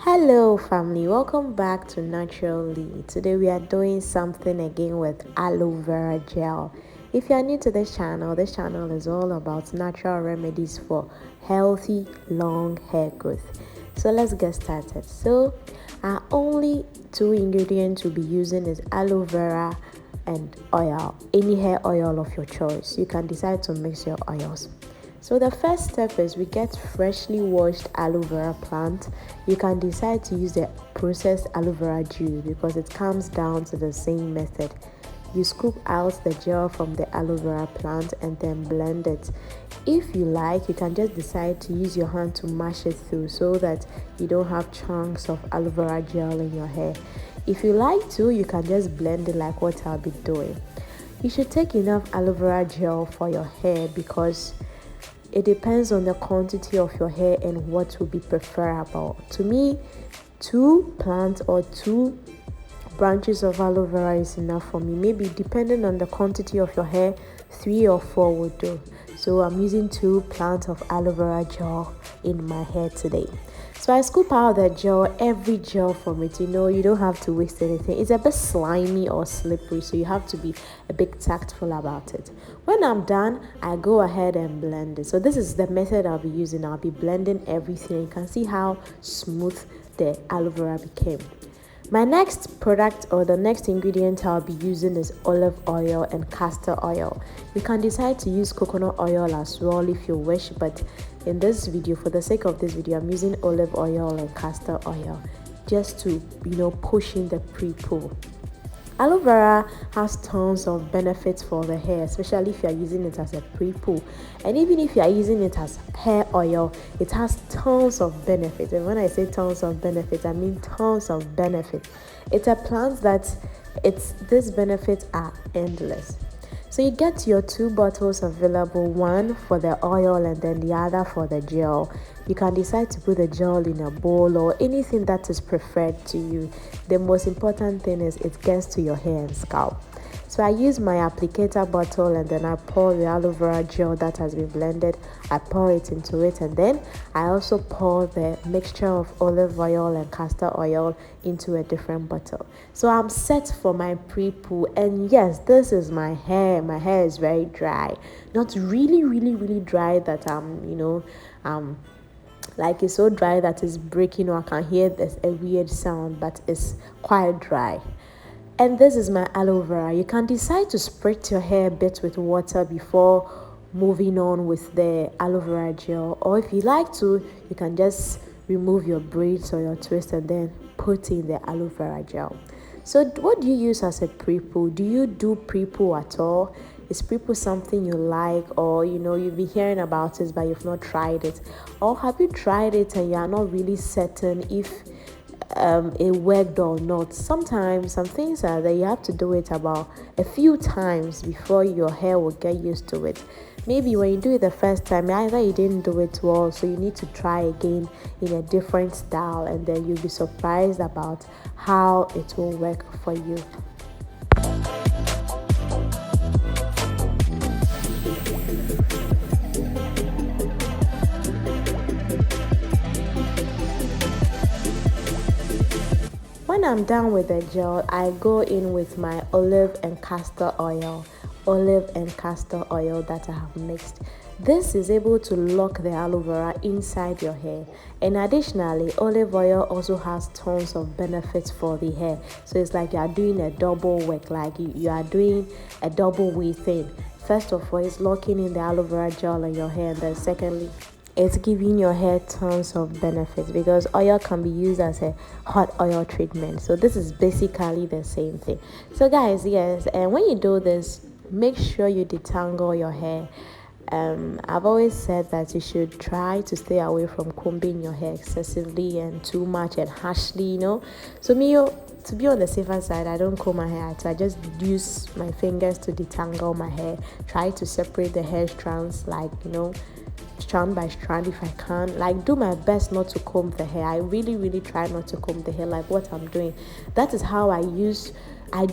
Hello family, welcome back to NaturalLee. Today we are doing something again with aloe vera gel. If you are new to this channel is all about natural remedies for healthy long hair growth. So let's get started. So our only two ingredients we'll be using is aloe vera and oil, any hair oil of your choice. You can decide to mix your oils. So the first step is we get freshly washed aloe vera plant. You can decide to use the processed aloe vera juice because it comes down to the same method. You scoop out the gel from the aloe vera plant and then blend it. If you like, you can just decide to use your hand to mash it through so that you don't have chunks of aloe vera gel in your hair. If you like to, you can just blend it like what I'll be doing. You should take enough aloe vera gel for your hair because it depends on the quantity of your hair and what will be preferable. To me, 2 plants or 2 branches of aloe vera is enough for me. Maybe depending on the quantity of your hair, 3 or 4 would do. So I'm using 2 plants of aloe vera gel in my hair today. So I scoop out the gel, every gel from it. You don't have to waste anything. It's a bit slimy or slippery, so you have to be a bit tactful about it. When I'm done, I go ahead and blend it. So this is the method I'll be using. I'll be blending everything. You can see how smooth the aloe vera became. My next product or the next ingredient I'll be using is olive oil and castor oil. You can decide to use coconut oil as well if you wish, but in this video, for the sake of this video, I'm using olive oil and castor oil just to, push in the pre-poo. Aloe vera has tons of benefits for the hair, especially if you are using it as a pre-poo. And even if you are using it as hair oil, it has tons of benefits. And when I say tons of benefits, I mean tons of benefits. It's a plant that these benefits are endless. So you get your 2 bottles available, one for the oil and then the other for the gel. You can decide to put the gel in a bowl or anything that is preferred to you. The most important thing is it gets to your hair and scalp. So I use my applicator bottle and then I pour the aloe vera gel that has been blended. I pour it into it and then I also pour the mixture of olive oil and castor oil into a different bottle. So I'm set for my pre-poo, and yes, this is my hair. My hair is very dry. Not really, really, really dry that like it's so dry that it's breaking or I can hear there's a weird sound, but it's quite dry. And this is my aloe vera. You can decide to spritz your hair a bit with water before moving on with the aloe vera gel, or if you like to, you can just remove your braids or your twist and then put in the aloe vera gel. So what do you use as a pre-poo? Do you do pre-poo at all? Is pre-poo something you like, or you've been hearing about it but you've not tried it? Or have you tried it and you are not really certain if it worked or not? Sometimes some things are that you have to do it about a few times before your hair will get used to it. Maybe when you do it the first time, either you didn't do it well, so you need to try again in a different style, and then you'll be surprised about how it will work for you. When I'm done with the gel, I go in with my olive and castor oil that I have mixed. This is able to lock the aloe vera inside your hair. And additionally, olive oil also has tons of benefits for the hair. So it's like you are doing a double work, like you are doing a double way thing. First of all, it's locking in the aloe vera gel in your hair, and then secondly, it's giving your hair tons of benefits because oil can be used as a hot oil treatment. So this is basically the same thing. So guys, yes, and when you do this, make sure you detangle your hair. I've always said that you should try to stay away from combing your hair excessively and too much and harshly, So to be on the safer side, I don't comb my hair. I just use my fingers to detangle my hair. Try to separate the hair strands, strand by strand if I can. Do my best not to comb the hair. I really, really try not to comb the hair like what I'm doing. That is how I use, or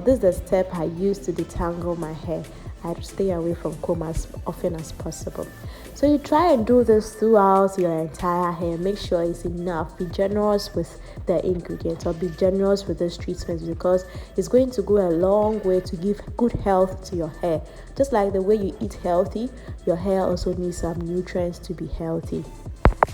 this is the step I use to detangle my hair. I stay away from comb as often as possible. So you try and do this throughout your entire hair. Make sure it's enough. Be generous with the ingredients, or be generous with this treatment, because it's going to go a long way to give good health to your hair. Just like the way you eat healthy, your hair also needs some nutrients to be healthy.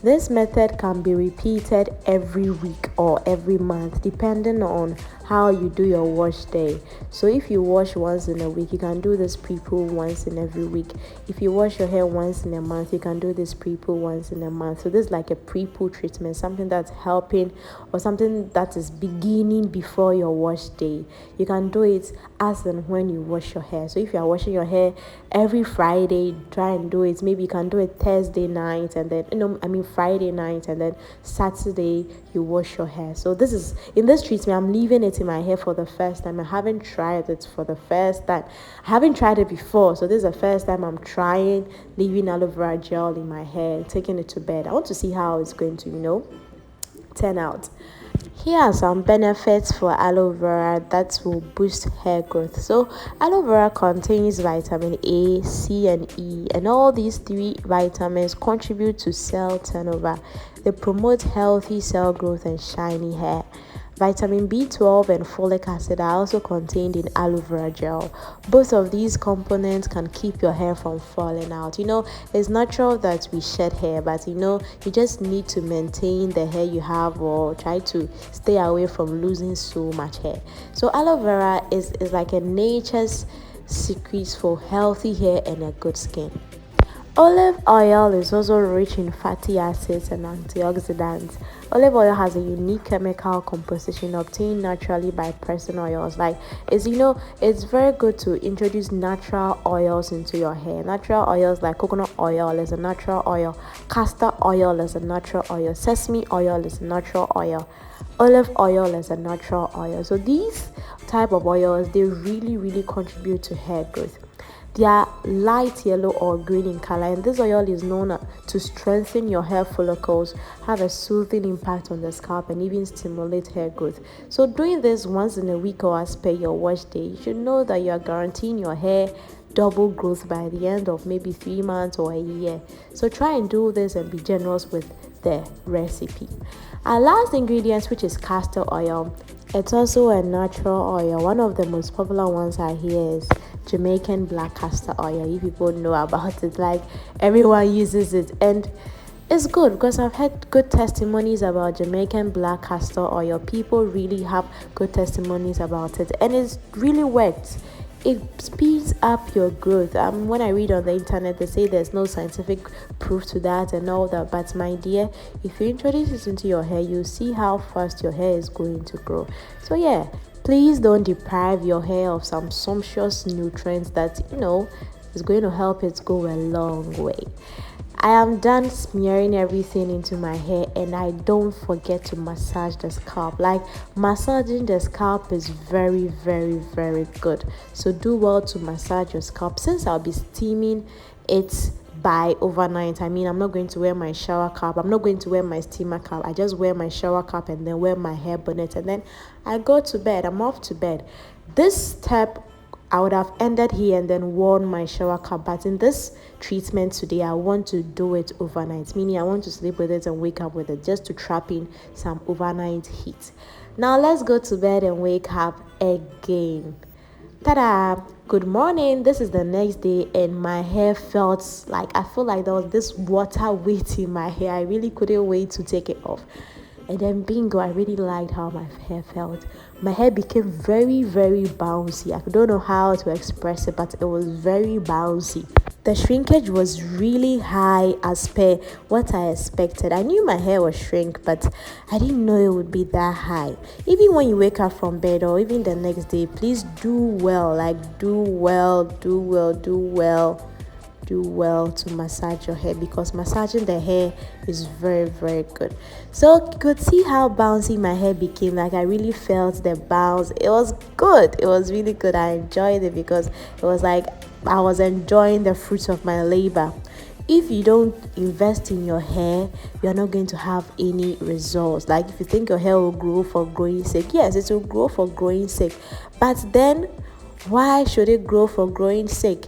This method can be repeated every week or every month depending on how you do your wash day. So if you wash once in a week, you can do this pre-poo once in every week. If you wash your hair once in a month, you can do this pre-poo once in a month. So this is like a pre-poo treatment, something that's helping or something that is beginning before your wash day. You can do it as and when you wash your hair. So if you are washing your hair every Friday, try and do it. Maybe you can do it Thursday night, and then Friday night, and then Saturday you wash your hair. So this is, in this treatment, I'm leaving it in my hair for the first time. I haven't tried it for the first time. I haven't tried it before, so this is the first time I'm trying leaving aloe vera gel in my hair, taking it to bed. I want to see how it's going to turn out. Here are some benefits for aloe vera that will boost hair growth. So aloe vera contains vitamin A, C, and E, and all these three vitamins contribute to cell turnover. They promote healthy cell growth and shiny hair. Vitamin B12 and folic acid are also contained in aloe vera gel. Both of these components can keep your hair from falling out. It's natural that we shed hair, but you just need to maintain the hair you have, or try to stay away from losing so much hair. So aloe vera is like a nature's secret for healthy hair and a good skin. Olive oil is also rich in fatty acids and antioxidants. Olive oil has a unique chemical composition obtained naturally by pressing oils. It's very good to introduce natural oils into your hair. Natural oils like coconut oil is a natural oil, castor oil is a natural oil, sesame oil is a natural oil, olive oil is a natural oil. So these type of oils, they really, really contribute to hair growth. They are light yellow or green in color, and this oil is known to strengthen your hair follicles, have a soothing impact on the scalp, and even stimulate hair growth. So doing this once in a week or as per your wash day, you should know that you are guaranteeing your hair double growth by the end of maybe 3 months or a year. So try and do this and be generous with the recipe. Our last ingredient, which is castor oil. It's also a natural oil. One of the most popular ones I hear is Jamaican black castor oil. You people know about it, like everyone uses it, and it's good because I've had good testimonies about Jamaican black castor oil. People really have good testimonies about it, and it's really worked. It speeds up your growth. When I read on the internet, they say there's no scientific proof to that and all that, but my dear, if you introduce it into your hair, you'll see how fast your hair is going to grow. So yeah, please don't deprive your hair of some sumptuous nutrients that is going to help it go a long way. I am done smearing everything into my hair, and I don't forget to massage the scalp. Like, massaging the scalp is very, very, very good. So do well to massage your scalp. Since I'll be steaming it by overnight, I'm not going to wear my shower cap, I'm not going to wear my steamer cap. I just wear my shower cap and then wear my hair bonnet, and then I go to bed. I'm off to bed. This step I would have ended here and then worn my shower cap, but in this treatment today, I want to do it overnight, meaning I want to sleep with it and wake up with it, just to trap in some overnight heat. Now let's go to bed and wake up again. Ta-da! Good morning. This is the next day, and my hair felt like, I feel like there was this water weight in my hair. I really couldn't wait to take it off. And then bingo, I really liked how my hair felt. My hair became very, very bouncy. I don't know how to express it, but it was very bouncy. The shrinkage was really high as per what I expected. I knew my hair was shrink, but I didn't know it would be that high. Even when you wake up from bed or even the next day, please do well. Do well to massage your hair, because massaging the hair is very, very good. So you could see how bouncy my hair became. Like, I really felt the bounce. It was good. It was really good. I enjoyed it because it was like I was enjoying the fruits of my labor. If you don't invest in your hair, you're not going to have any results. Like, if you think your hair will grow for growing sake, yes, it will grow for growing sake, but then Why should it grow for growing sake?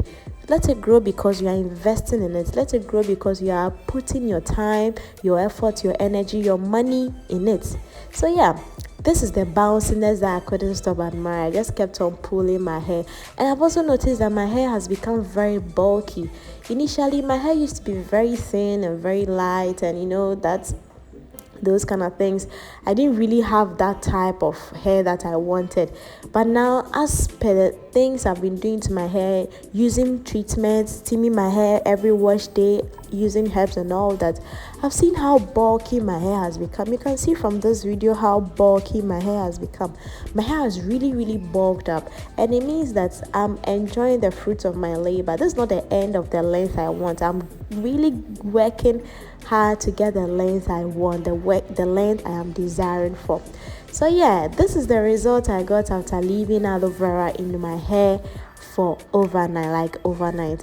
Let it grow because you are investing in it. Let it grow because you are putting your time, your effort, your energy, your money in it. So yeah, this is the bounciness that I couldn't stop admiring. I just kept on pulling my hair. And I've also noticed that my hair has become very bulky. Initially, my hair used to be very thin and very light, and that's those kind of things. I didn't really have that type of hair that I wanted. But now, as per the things I've been doing to my hair, using treatments, steaming my hair every wash day, using herbs and all that, I've seen how bulky my hair has become. You can see from this video how bulky my hair has become. My hair has really bulked up, and it means that I'm enjoying the fruits of my labor. This is not the end of the length I want. I'm really working hard to get the length I want, the length I am desiring for. So yeah, this is the result I got after leaving aloe vera in my hair for overnight,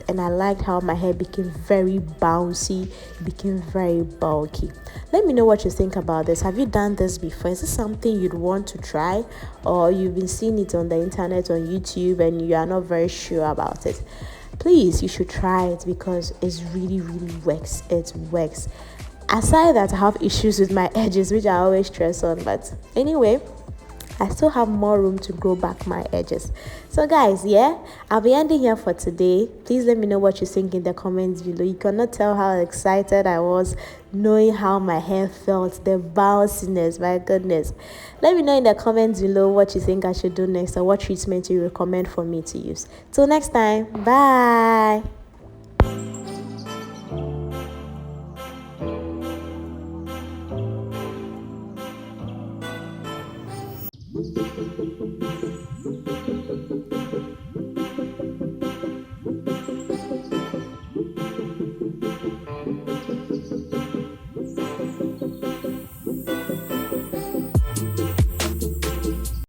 and I liked how my hair became very bouncy, became very bulky. Let me know what you think about this. Have you done this before? Is this something you'd want to try, or you've been seeing it on the internet, on YouTube, and you are not very sure about it? Please, you should try it because it's really works. It works. Aside that, I have issues with my edges, which I always stress on, but anyway, I still have more room to grow back my edges. So guys, yeah, I'll be ending here for today. Please let me know what you think in the comments below. You cannot tell how excited I was knowing how my hair felt, the bounciness, my goodness. Let me know in the comments below what you think I should do next, or what treatment you recommend for me to use. Till next time, bye.